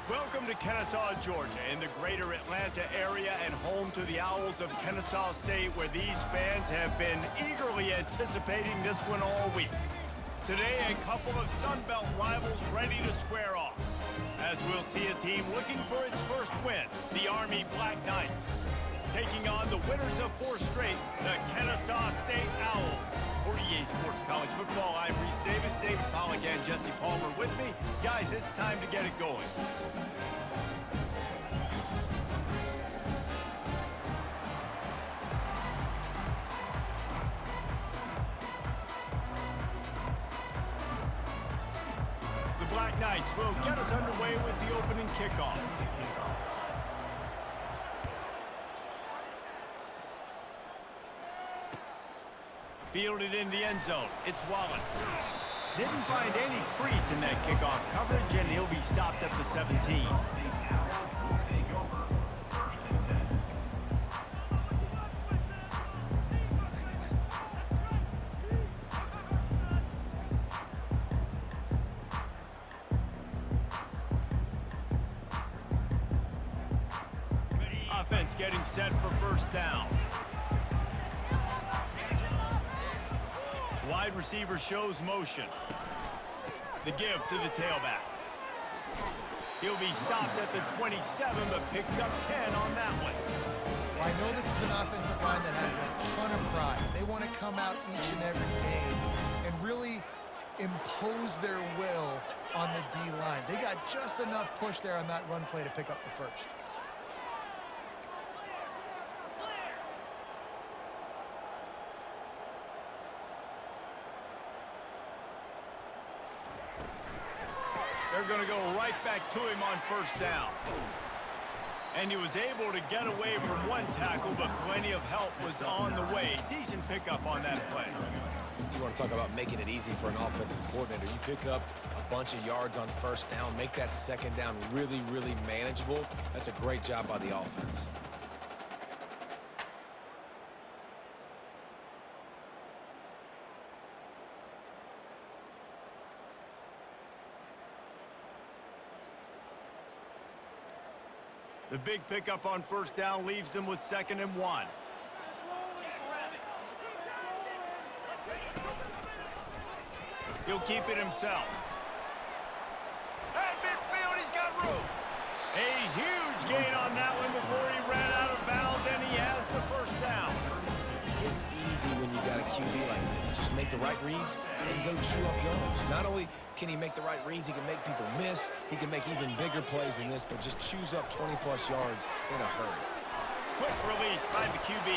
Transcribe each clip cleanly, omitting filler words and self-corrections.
Welcome to Kennesaw, Georgia, in the greater Atlanta area and home to the Owls of Kennesaw State, where these fans have been eagerly anticipating this one all week. Today, a couple of Sun Belt rivals ready to square off, as we'll see a team looking for its first win, the Army Black Knights, taking on the winners of 4 straight, the Kennesaw State Owls. For EA Sports College Football, I'm Reese Davis, David Pollack, and Jesse Palmer with me. Guys, it's time to get it going. The Black Knights will get us underway with the opening kickoff. Fielded in the end zone, it's Wallace. Didn't find any crease in that kickoff coverage, and he'll be stopped at the 17. Offense getting set for first down. Wide receiver shows motion. The give to the tailback. He'll be stopped at the 27, but picks up 10 on that one. I know this is an offensive line that has a ton of pride. They want to come out each and every game and really impose their will on the D-line. They got just enough push there on that run play to pick up the first. They're going to go right back to him on first down. And he was able to get away from one tackle, but plenty of help was on the way. Decent pickup on that play. You want to talk about making it easy for an offensive coordinator. You pick up a bunch of yards on first down, make that second down really, really manageable. That's a great job by the offense. The big pickup on first down leaves them with 2nd and 1. He'll keep it himself. At midfield, he's got room. A huge gain on that one before he ran out of bounds, and he has the first down. It's easy when you got a QB like this. Just make the right reads and go chew up yards. Not only can he make the right reads, he can make people miss. He can make even bigger plays than this, but just chews up 20-plus yards in a hurry. Quick release by the QB.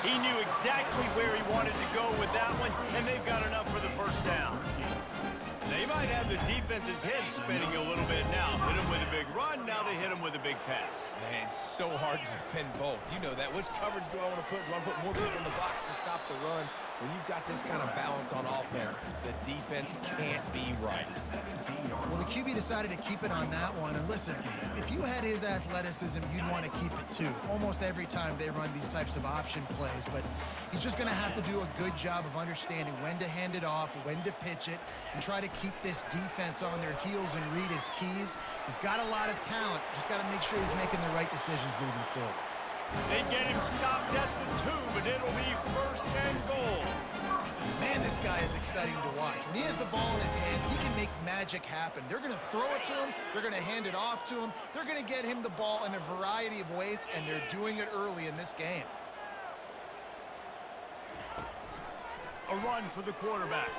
He knew exactly where he wanted to go with that one, and they've got enough for the first down. They might have the defense's head spinning a little bit now. Hit him with a big run, now they hit him with a big pass. Man, it's so hard to defend both. You know that. Which coverage do I want to put? Do I want to put more people in the box to stop the run? When you've got this kind of balance on offense, the defense can't be right. Well, the QB decided to keep it on that one. And listen, if you had his athleticism, you'd want to keep it too. Almost every time they run these types of option plays. But he's just going to have to do a good job of understanding when to hand it off, when to pitch it, and try to keep this defense on their heels and read his keys. He's got a lot of talent. Just got to make sure he's making the right decisions moving forward. They get him stopped at the 2, but it'll be 1st and goal. Man, this guy is exciting to watch. When he has the ball in his hands, he can make magic happen. They're going to throw it to him. They're going to hand it off to him. They're going to get him the ball in a variety of ways, and they're doing it early in this game. A run for the quarterback.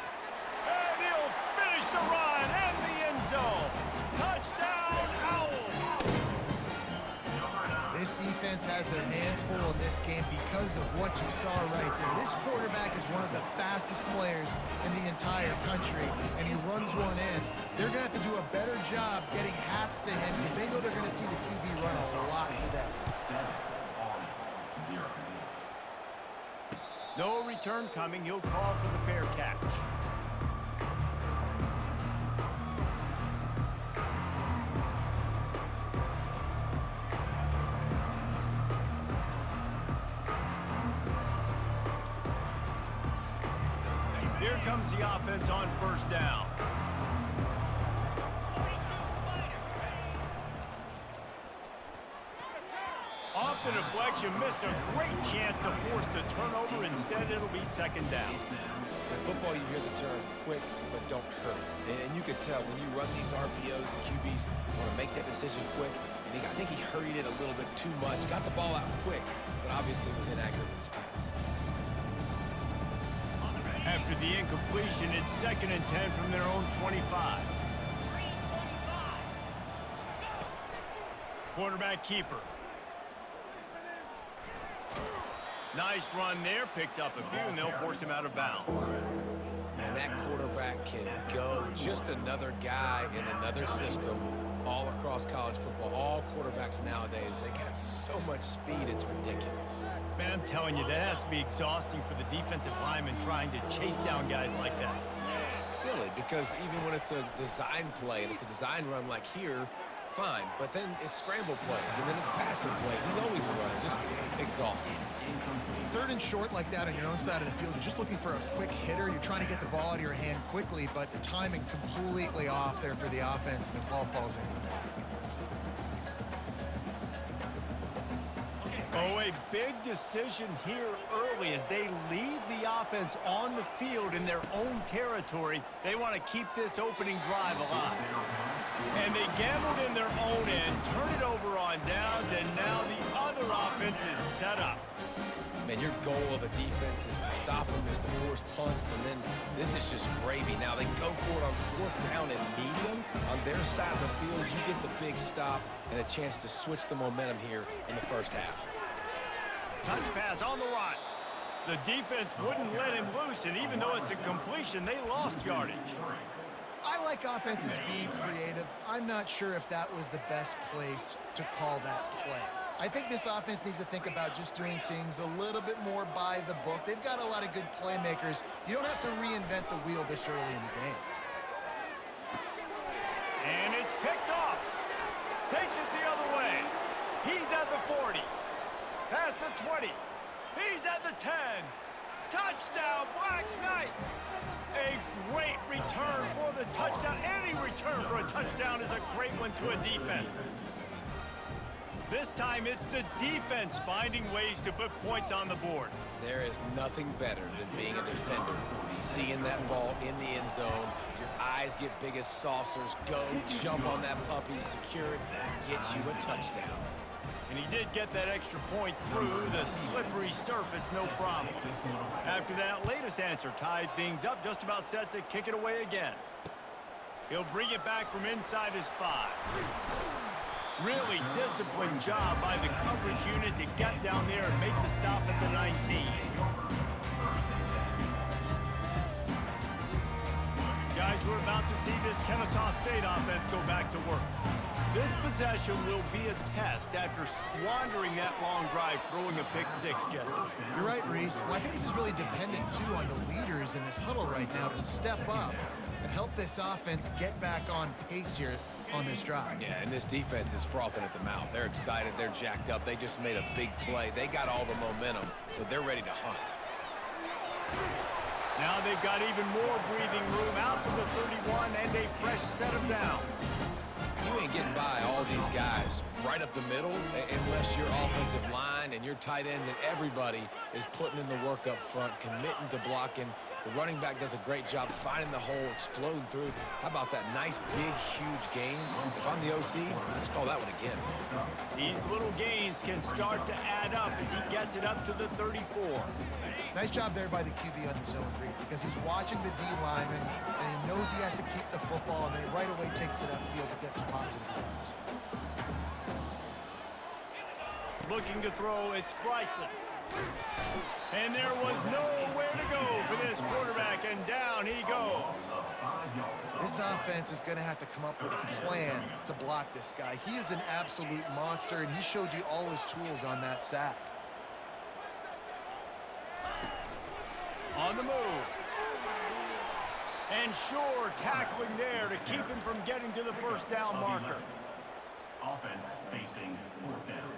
And he'll finish the run and the end zone. Touchdown, Owls! This defense has their hands full in this game because of what you saw right there. This quarterback is one of the fastest players in the entire country, and he runs one in. They're going to have to do a better job getting hats to him because they know they're going to see the QB run a lot today. No return coming. He'll call for the fair catch. Here comes the offense on first down. the deflection, missed a great chance to force the turnover. Instead, it'll be second down. In football, you hear the term quick, but don't hurry. And you can tell when you run these RPOs, the QBs want to make that decision quick. And I think he hurried it a little bit too much. Got the ball out quick, but obviously was inaccurate with his pass. After the incompletion, it's 2nd and 10 from their own 25. Quarterback keeper. Nice run there, picks up a few, and they'll force him out of bounds. And that quarterback can go. Just another guy in another system all across college football. All quarterbacks nowadays, they got so much speed, it's ridiculous. Man, I'm telling you, that has to be exhausting for the defensive lineman trying to chase down guys like that. It's silly because even when it's a design play and it's a design run like here, fine, but then it's scramble plays, and then it's passing plays. He's always a runner, just exhausting. 3rd and short like that on your own side of the field, you're just looking for a quick hitter. You're trying to get the ball out of your hand quickly, but the timing completely off there for the offense, and the ball falls into the net. Oh, a big decision here early as they leave the offense on the field in their own territory. They want to keep this opening drive alive. And they gambled in their own end, turn it over on downs, and now the other offense is set up. Man, your goal of a defense is to stop them, is to force punts, and then this is just gravy. Now they go for it on 4th down and medium. On their side of the field, you get the big stop and a chance to switch the momentum here in the first half. Touch pass on the run. The defense wouldn't let him loose, and even though it's a completion, they lost yardage. I like offenses being creative. I'm not sure if that was the best place to call that play. I think this offense needs to think about just doing things a little bit more by the book. They've got a lot of good playmakers. You don't have to reinvent the wheel this early in the game. And it's picked off. Takes it the other way. He's at the 40. Past the 20. He's at the 10. Touchdown, Black Knights! A great return for the touchdown. Any return for a touchdown is a great one to a defense. This time it's the defense finding ways to put points on the board. There is nothing better than being a defender, seeing that ball in the end zone. Your eyes get big as saucers. Go, jump on that puppy, secure it, get you a touchdown. And he did get that extra point through the slippery surface, no problem. After that latest answer tied things up, just about set to kick it away again. He'll bring it back from inside his 5. Really disciplined job by the coverage unit to get down there and make the stop at the 19. Guys, we're about to see this Kennesaw State offense go back to work. This possession will be a test after squandering that long drive, throwing a pick 6, Jesse. You're right, Reese. Well, I think this is really dependent, too, on the leaders in this huddle right now to step up and help this offense get back on pace here on this drive. Yeah, and this defense is frothing at the mouth. They're excited. They're jacked up. They just made a big play. They got all the momentum, so they're ready to hunt. Now they've got even more breathing room out to the 31 and a fresh set of downs. You ain't getting by all these guys right up the middle unless your offensive line and your tight ends and everybody is putting in the work up front, committing to blocking. The running back does a great job finding the hole, exploding through. How about that nice, big, huge gain? If I'm the OC, let's call that one again. These little gains can start to add up as he gets it up to the 34. Nice job there by the QB on the zone read because he's watching the D lineman and he knows he has to keep the football, and then he right away takes it upfield to get some positive yards. Looking to throw, it's Bryson. And there was nowhere to go for this quarterback, and down he goes. This offense is going to have to come up with a plan to block this guy. He is an absolute monster, and he showed you all his tools on that sack. On the move. And sure, tackling there to keep him from getting to the first down marker. Offense facing 4th down.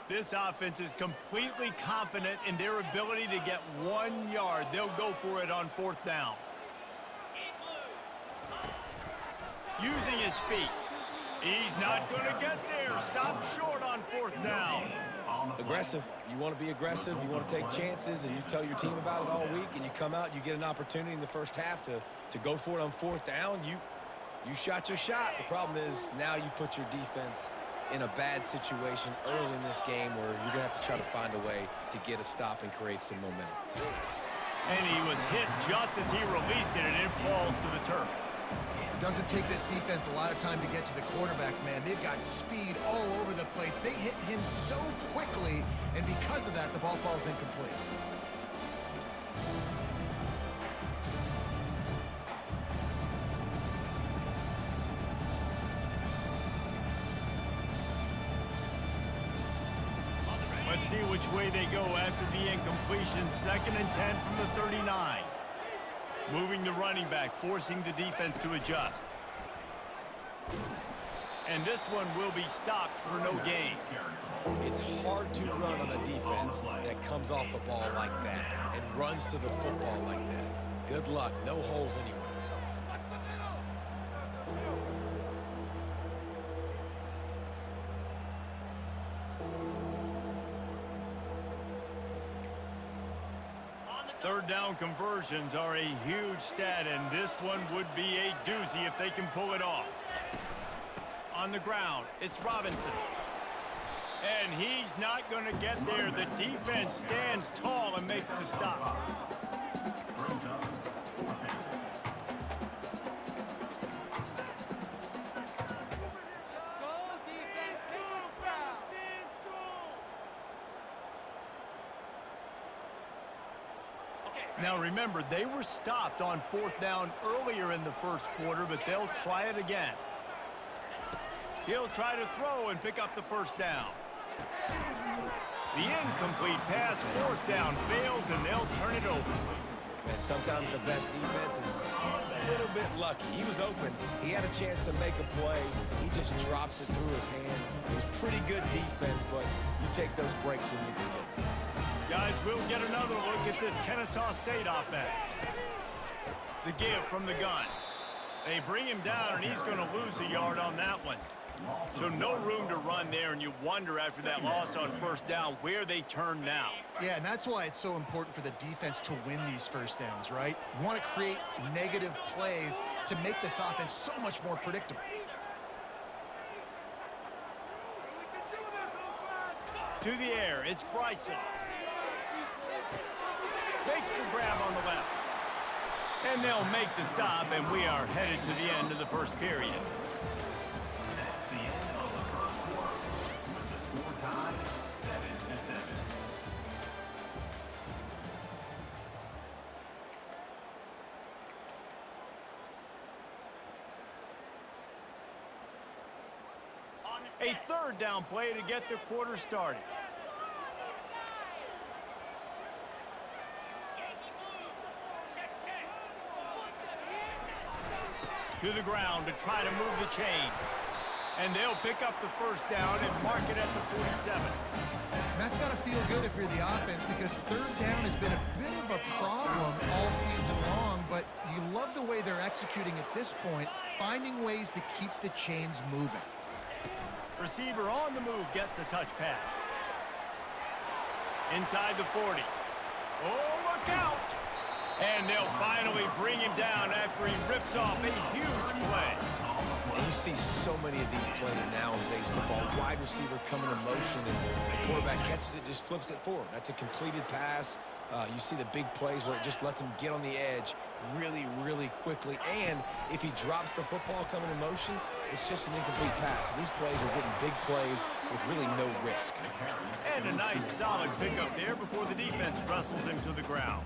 This offense is completely confident in their ability to get 1 yard. They'll go for it on 4th down. using his feet. He's not going to get there. Stop short on 4th down. Aggressive. You want to be aggressive. You want to take chances, and you tell your team about it all week, and you come out, you get an opportunity in the first half to go for it on 4th down. You shot your shot. The problem is now you put your defense in a bad situation early in this game where you're going to have to try to find a way to get a stop and create some momentum. And he was hit just as he released it, and it falls to the turf. Doesn't take this defense a lot of time to get to the quarterback, man. They've got speed all over the place. They hit him so quickly, and because of that, the ball falls incomplete. Let's see which way they go after the incompletion. 2nd and 10 from the 39. Moving the running back, forcing the defense to adjust. And this one will be stopped for no gain. It's hard to run on a defense that comes off the ball like that and runs to the football like that. Good luck. No holes anywhere. Third down conversions are a huge stat, and this one would be a doozy if they can pull it off. On the ground, it's Robinson. And he's not going to get there. The defense stands tall and makes the stop. Now remember, they were stopped on 4th down earlier in the first quarter, but they'll try it again. He'll try to throw and pick up the 1st down. The incomplete pass, 4th down, fails, and they'll turn it over. Man, sometimes the best defense is a little bit lucky. He was open. He had a chance to make a play. He just drops it through his hand. It was pretty good defense, but you take those breaks when you can get them. Guys, we'll get another look at this Kennesaw State offense. The give from the gun. They bring him down, and he's going to lose a yard on that one. So no room to run there, and you wonder after that loss on 1st down where they turn now. Yeah, and that's why it's so important for the defense to win these 1st downs, right? You want to create negative plays to make this offense so much more predictable. To the air, it's Bryson. Makes the grab on the left. And they'll make the stop, and we are headed to the end of the first period. That's the end of the first quarter, with the score tied 7-7. A 3rd down play to get the quarter started. To the ground to try to move the chains. And they'll pick up the 1st down and mark it at the 47. And that's got to feel good if you're the offense, because 3rd down has been a bit of a problem all season long, but you love the way they're executing at this point, finding ways to keep the chains moving. Receiver on the move gets the touch pass. Inside the 40. Oh, look out! And they'll finally bring him down after he rips off a huge play. And you see so many of these plays now in today's football. Wide receiver coming in motion, and the quarterback catches it, just flips it forward. That's a completed pass. You see the big plays where it just lets him get on the edge really, really quickly. And if he drops the football coming in motion, it's just an incomplete pass. So these plays are getting big plays with really no risk. And a nice, solid pickup there before the defense wrestles him to the ground.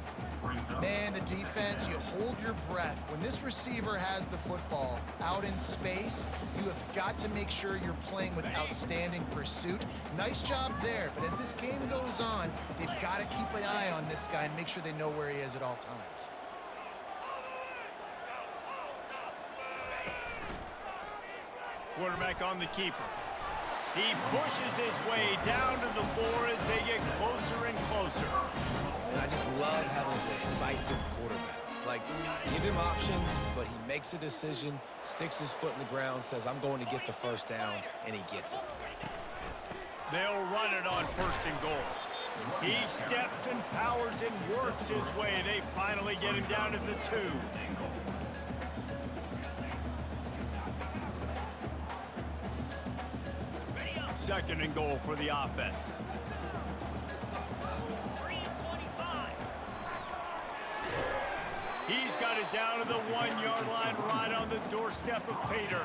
Man, the defense, you hold your breath. When this receiver has the football out in space, you have got to make sure you're playing with outstanding pursuit. Nice job there, but as this game goes on, they've got to keep an eye on this guy and make sure they know where he is at all times. Quarterback on the keeper. He pushes his way down to the floor as they get closer and closer. And I just love having a decisive quarterback. Like, give him options, but he makes a decision, sticks his foot in the ground, says, I'm going to get the first down, and he gets it. They'll run it on 1st and goal. He steps and powers and works his way. They finally get him down at the 2. 2nd and goal for the offense. He's got it down to the 1-yard line right on the doorstep of Pater.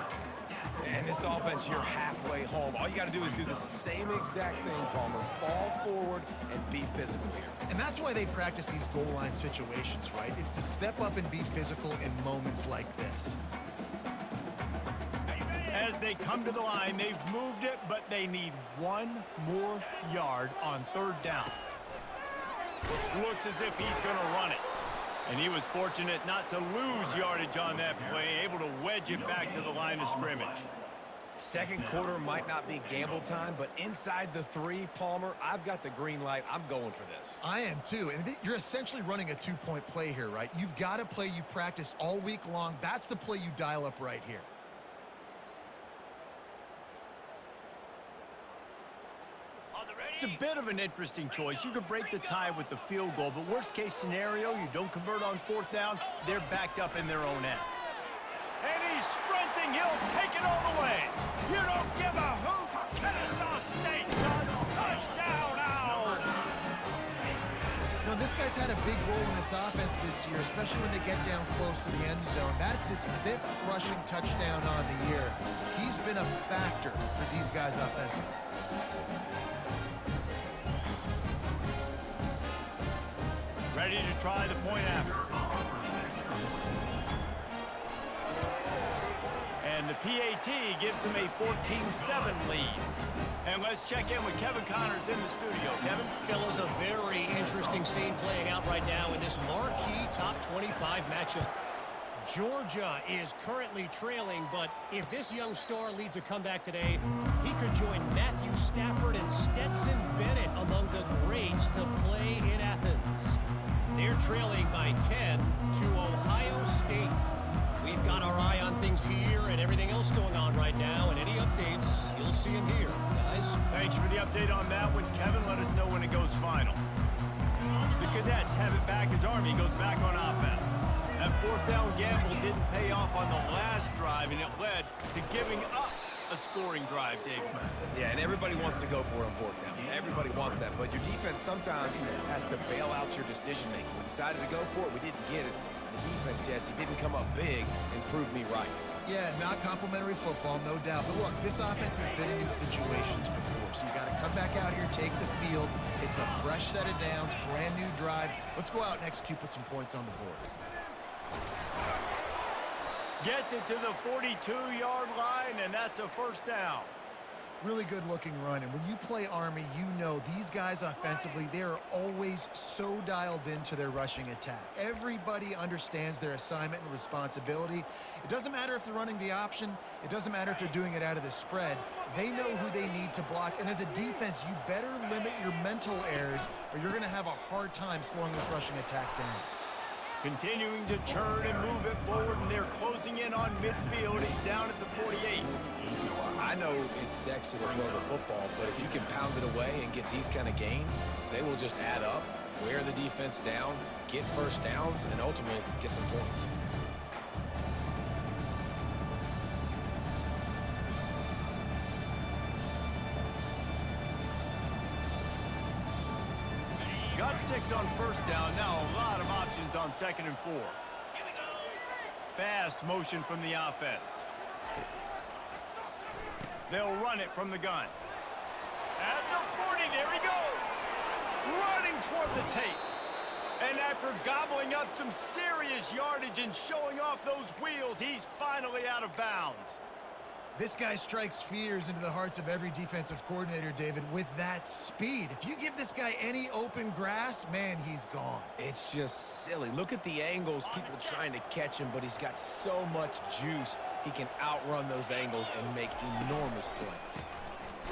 And this offense, you're halfway home. All you got to do is do the same exact thing, Palmer. Fall forward and be physical here. And that's why they practice these goal line situations, right? It's to step up and be physical in moments like this. As they come to the line, they've moved it, but they need 1 more yard on 3rd down. Looks as if he's going to run it. And he was fortunate not to lose yardage on that play, able to wedge it back to the line of scrimmage. 2nd quarter might not be gamble time, but inside the 3, Palmer, I've got the green light. I'm going for this. I am too. And you're essentially running a 2-point play here, right? You've got a play you've practiced all week long. That's the play you dial up right here. It's a bit of an interesting choice. You could break the tie with the field goal, but worst case scenario, you don't convert on 4th down, they're backed up in their own end. And he's sprinting, he'll take it all the way. You don't give a hoot. Kennesaw State does. Touchdown, Owls. You know, this guy's had a big role in this offense this year, especially when they get down close to the end zone. That's his 5th rushing touchdown on the year. He's been a factor for these guys offensively. Ready to try the point after. And the PAT gives them a 14-7 lead. And let's check in with Kevin Connors in the studio. Kevin? Fellas, a very interesting scene playing out right now in this marquee top 25 matchup. Georgia is currently trailing, but if this young star leads a comeback today, he could join Matthew Stafford and Stetson Bennett among the greats to play in Athens. They're trailing by 10 to Ohio State. We've got our eye on things here and everything else going on right now, and any updates, you'll see them here, guys. Thanks for the update on that one, Kevin. Let us know when it goes final. The Cadets have it back as Army goes back on offense. That 4th down gamble didn't pay off on the last drive, and it led to giving up a scoring drive, David. Yeah, and everybody wants to go for it on 4th down. Everybody wants that, but your defense sometimes has to bail out your decision-making. We decided to go for it. We didn't get it. The defense, Jesse, didn't come up big and prove me right. Yeah, not complimentary football, no doubt. But look, this offense has been in these situations before, so you got to come back out here, take the field. It's a fresh set of downs, brand new drive. Let's go out and execute, put some points on the board. Gets it to the 42-yard line, and that's a 1st down. Really good-looking run, and when you play Army, you know these guys offensively, they are always so dialed into their rushing attack. Everybody understands their assignment and responsibility. It doesn't matter if they're running the option. It doesn't matter if they're doing it out of the spread. They know who they need to block, and as a defense, you better limit your mental errors, or you're going to have a hard time slowing this rushing attack down. Continuing to churn and move it forward, and they're closing in on midfield. He's down at the 48. I know it's sexy to throw the football, but if you can pound it away and get these kind of gains, they will just add up, wear the defense down, get 1st downs, and ultimately get some points. Got 6 on 1st down. Now a lot of options on 2nd and 4. Fast motion from the offense. They'll run it from the gun. At the 40, there he goes. Running toward the tape. And after gobbling up some serious yardage and showing off those wheels, he's finally out of bounds. This guy strikes fears into the hearts of every defensive coordinator, David, with that speed. If you give this guy any open grass, man, he's gone. It's just silly. Look at the angles, people trying to catch him, but he's got so much juice. He can outrun those angles and make enormous plays.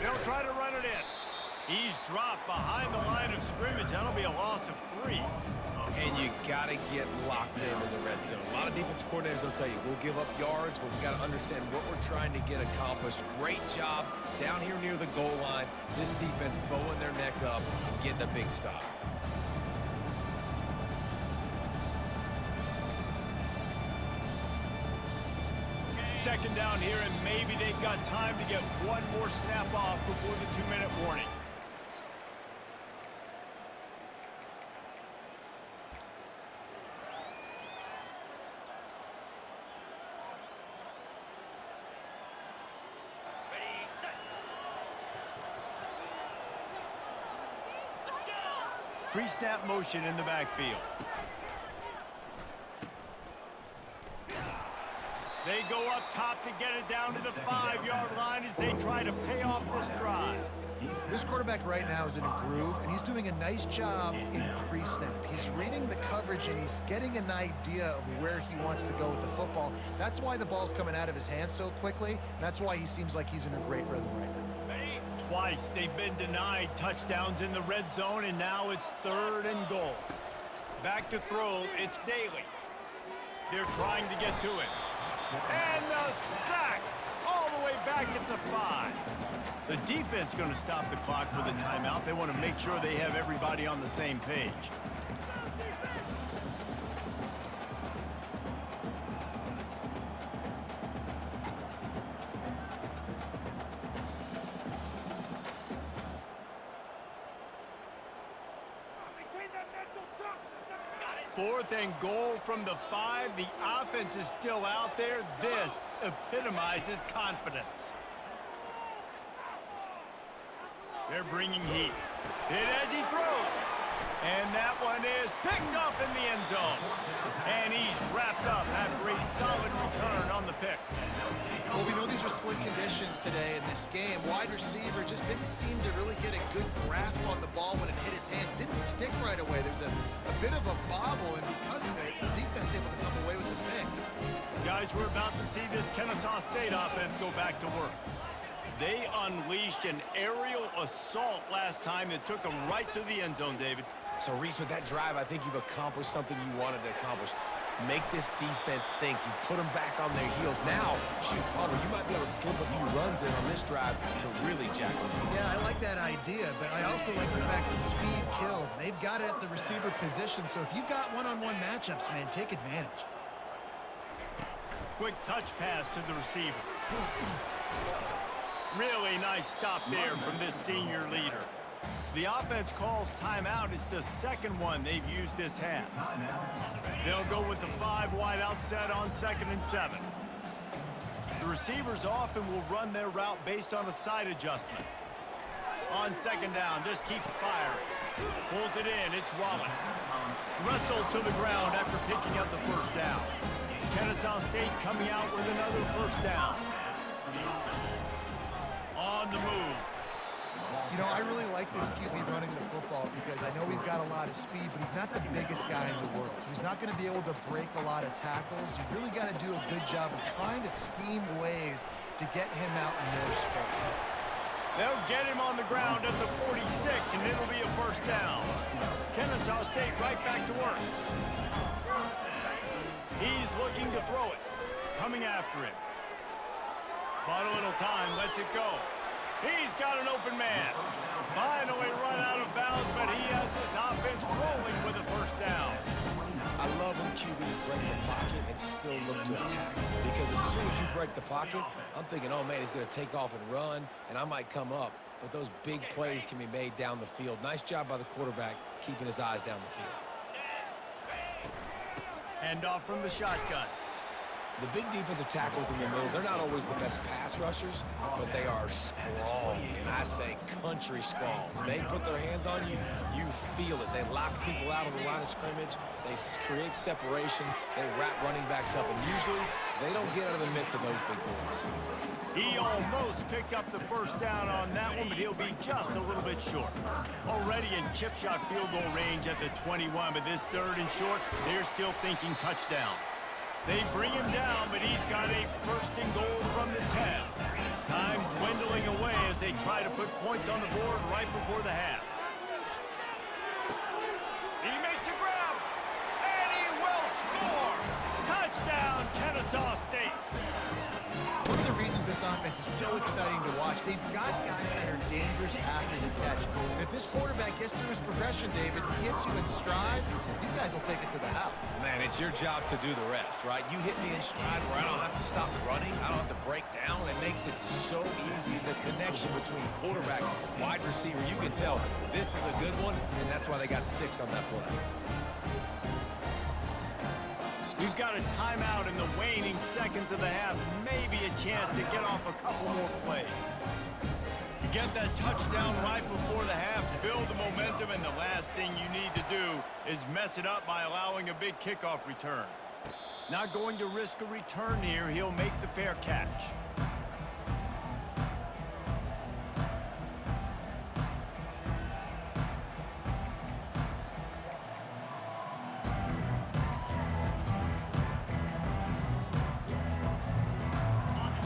They'll try to run it in. He's dropped behind the line of scrimmage. That'll be a loss of 3. and you got to get locked in the red zone. A lot of defensive coordinators will tell you, we'll give up yards, but we've got to understand what we're trying to get accomplished. Great job down here near the goal line. This defense bowing their neck up and getting a big stop. Second down here, and maybe they've got time to get one more snap off before the 2-minute warning. Pre-snap motion in the backfield. They go up top to get it down to the 5-yard line as they try to pay off this drive. This quarterback right now is in a groove, and he's doing a nice job in pre-snap. He's reading the coverage, and he's getting an idea of where he wants to go with the football. That's why the ball's coming out of his hands so quickly. That's why he seems like he's in a great rhythm right now. Twice they've been denied touchdowns in the red zone, and now it's 3rd and goal. Back to throw, it's Daly. They're trying to get to it. And the sack all the way back at the 5. The defense going to stop the clock with a timeout. They want to make sure they have everybody on the same page. Fourth and goal from the 5. The offense is still out there. This epitomizes confidence. They're bringing heat. Hit as he throws. And that one is picked off in the end zone. And he's wrapped up after a solid return on the pick. Well, we know these are slick conditions today in this game. Wide receiver just didn't seem to really get a good grasp on the ball when it hit his hands. Didn't stick right away. There's a bit of a bobble, and because of it, the defense able to come away with the pick. Guys, we're about to see this Kennesaw State offense go back to work. They unleashed an aerial assault last time that took them right to the end zone, David. So, Reese, with that drive, I think you've accomplished something you wanted to accomplish. Make this defense think. You put them back on their heels. Now, shoot, Palmer, you might be able to slip a few runs in on this drive to really jack them up. Yeah, I like that idea, but I also like the fact that speed kills. They've got it at the receiver position, so if you've got one-on-one matchups, man, take advantage. Quick touch pass to the receiver. Really nice stop there from this senior leader. The offense calls timeout. It's the second one they've used this half. They'll go with the 5 wide outset on 2nd and 7. The receivers often will run their route based on a side adjustment. On 2nd down, just keeps firing. Pulls it in, it's Wallace. Wrestled to the ground after picking up the 1st down. Kennesaw State coming out with another 1st down. On the move. You know, I really like this QB running the football because I know he's got a lot of speed, but he's not the biggest guy in the world. So he's not going to be able to break a lot of tackles. You really got to do a good job of trying to scheme ways to get him out in more space. They'll get him on the ground at the 46, and it'll be a 1st down. Kennesaw State right back to work. He's looking to throw it. Coming after him. Bought a little time, lets it go. He's got an open man. Finally run out of bounds, but he has this offense rolling with a 1st down. I love when QBs break the pocket and still look to attack. Because as soon as you break the pocket, I'm thinking, oh, man, he's going to take off and run, and I might come up. But those big plays can be made down the field. Nice job by the quarterback keeping his eyes down the field. Handoff from the shotgun. The big defensive tackles in the middle, they're not always the best pass rushers, but they are strong, and I say country strong. When they put their hands on you, you feel it. They lock people out on the line of scrimmage. They create separation. They wrap running backs up, and usually they don't get out of the midst of those big boys. He almost picked up the 1st down on that one, but he'll be just a little bit short. Already in chip shot field goal range at the 21, but this 3rd and short, they're still thinking touchdown. They bring him down, but he's got a 1st and goal from the 10. Time dwindling away as they try to put points on the board right before the half. He makes a grab. Kennesaw State. One of the reasons this offense is so exciting to watch, they've got guys that are dangerous after the catch. And if this quarterback gets through his progression, David, he hits you in stride, these guys will take it to the house. Man, it's your job to do the rest, right? You hit me in stride where I don't have to stop running. I don't have to break down. It makes it so easy. The connection between quarterback, wide receiver, you can tell this is a good one, and that's why they got 6 on that play. We've got a timeout in the waning seconds of the half. Maybe a chance to get off a couple more plays. You get that touchdown right before the half, build the momentum, and the last thing you need to do is mess it up by allowing a big kickoff return. Not going to risk a return here. He'll make the fair catch.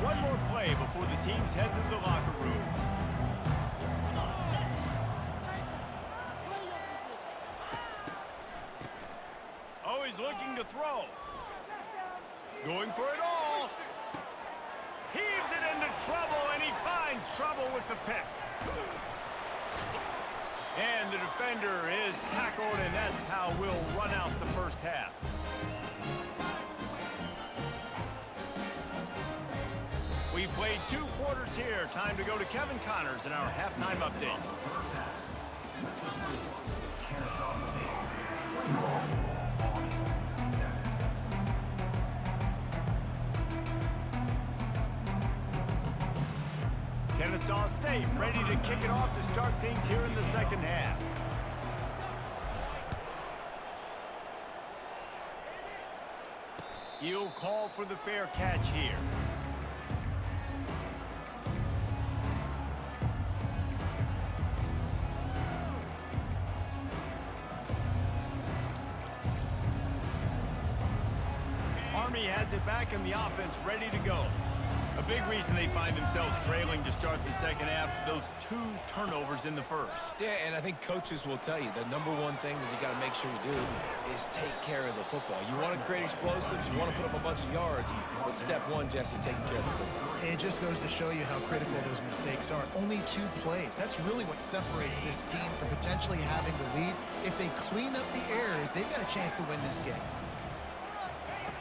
One more play before the teams head to the locker rooms. Oh, he's looking to throw. Going for it all. Heaves it into trouble, and he finds trouble with the pick. And the defender is tackled, and that's how we'll run out the first half. We've played 2 quarters here. Time to go to Kevin Connors in our halftime update. Kennesaw State ready to kick it off to start things here in the second half. He'll call for the fair catch here. Army has it back and the offense ready to go. A big reason they find themselves trailing to start the second half, those 2 turnovers in the first. Yeah, and I think coaches will tell you the number one thing that you got to make sure you do is take care of the football. You want to create explosives, you want to put up a bunch of yards, but step 1, Jesse, taking care of the football. It just goes to show you how critical those mistakes are. Only 2 plays. That's really what separates this team from potentially having the lead. If they clean up the errors, they've got a chance to win this game.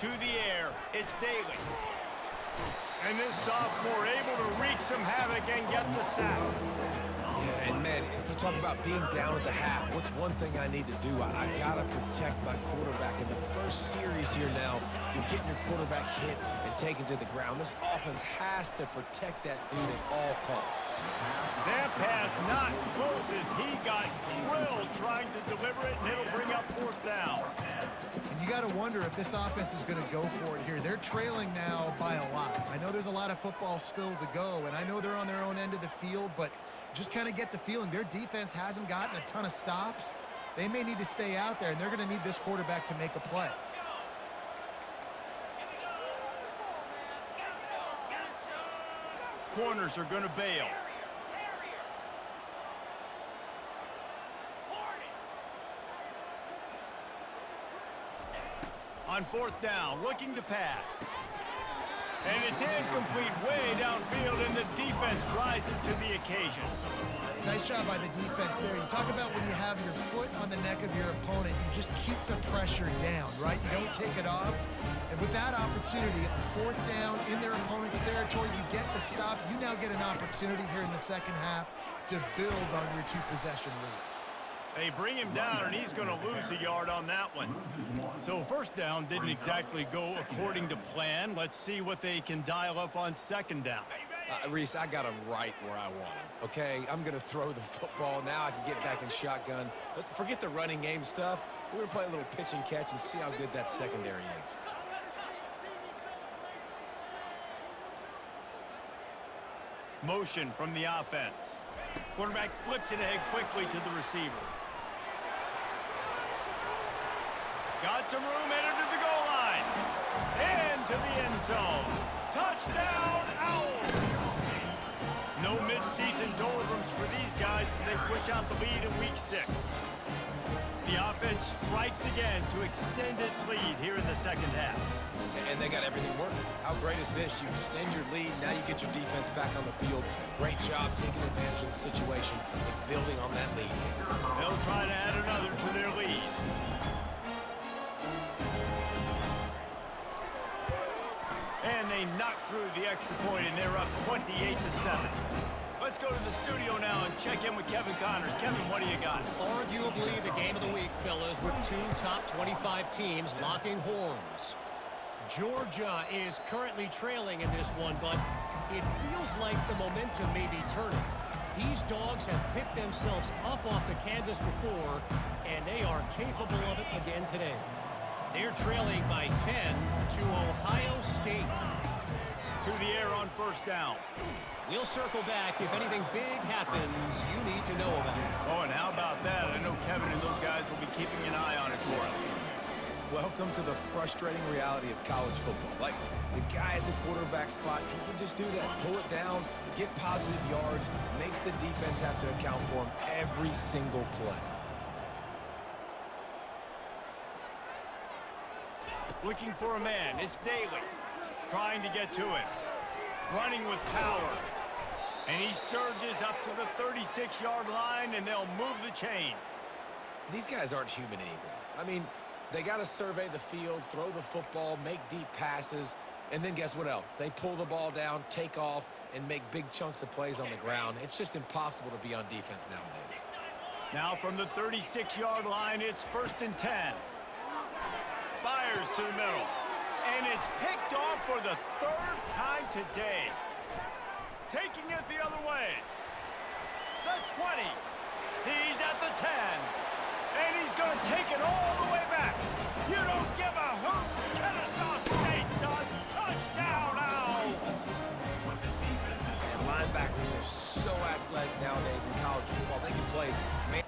To the air, it's Daly. And this sophomore able to wreak some havoc and get the sack. Yeah, and man, you talk about being down at the half. What's one thing I need to do? I got to protect my quarterback. In the first series here now, you're getting your quarterback hit and taken to the ground. This offense has to protect that dude at all costs. That pass not close as he got drilled trying to deliver it, and it'll bring up 4th down. And you got to wonder if this offense is going to go for it here. They're trailing now by a lot. I know there's a lot of football still to go, and I know they're on their own end of the field, but just kind of get the feeling their defense hasn't gotten a ton of stops. They may need to stay out there, and they're going to need this quarterback to make a play. Corners are going to bail. On 4th down, looking to pass. And it's incomplete way downfield, and the defense rises to the occasion. Nice job by the defense there. You talk about when you have your foot on the neck of your opponent, you just keep the pressure down, right? You don't take it off. And with that opportunity, on 4th down in their opponent's territory, you get the stop. You now get an opportunity here in the second half to build on your 2-possession lead. They bring him down, and he's going to lose a yard on that one. So 1st down didn't exactly go according to plan. Let's see what they can dial up on 2nd down. Reese, I got him right where I want him, okay? I'm going to throw the football. Now I can get back in shotgun. Let's forget the running game stuff. We're going to play a little pitch and catch and see how good that secondary is. Motion from the offense. Quarterback flips it ahead quickly to the receiver. Got some room, headed to the goal line. And to the end zone. Touchdown, Owls! No mid-season doldrums for these guys as they push out the lead in week 6. The offense strikes again to extend its lead here in the second half. And they got everything working. How great is this? You extend your lead, now you get your defense back on the field. Great job taking advantage of the situation and building on that lead. They'll try to add another to their lead. And they knock through the extra point, and they're up 28-7. Let's go to the studio now and check in with Kevin Connors. Kevin, what do you got? Arguably the game of the week, fellas, with two top 25 teams locking horns. Georgia is currently trailing in this one, but it feels like the momentum may be turning. These dogs have picked themselves up off the canvas before, and they are capable of it again today. They're trailing by 10 to Ohio State. To the air on first down. We'll circle back if anything big happens you need to know about. Oh, and how about that? I know Kevin and those guys will be keeping an eye on it for us. Welcome to the frustrating reality of college football. Like, the guy at the quarterback spot, he can just do that. Pull it down, get positive yards, makes the defense have to account for him every single play. Looking for a man. It's Daly. Trying to get to him. Running with power. And he surges up to the 36-yard line, and they'll move the chains. These guys aren't human anymore. I mean, they got to survey the field, throw the football, make deep passes, and then guess what else? They pull the ball down, take off, and make big chunks of plays on the ground. It's just impossible to be on defense nowadays. Now from the 36-yard line, it's 1st and 10. Fires to the middle. And it's picked off for the 3rd time today. Taking it the other way. The 20. He's at the 10. And he's going to take it all the way back. You don't give a hoot. Kennesaw State does. Touchdown, Owls. And linebackers are so athletic nowadays in college football. They can play man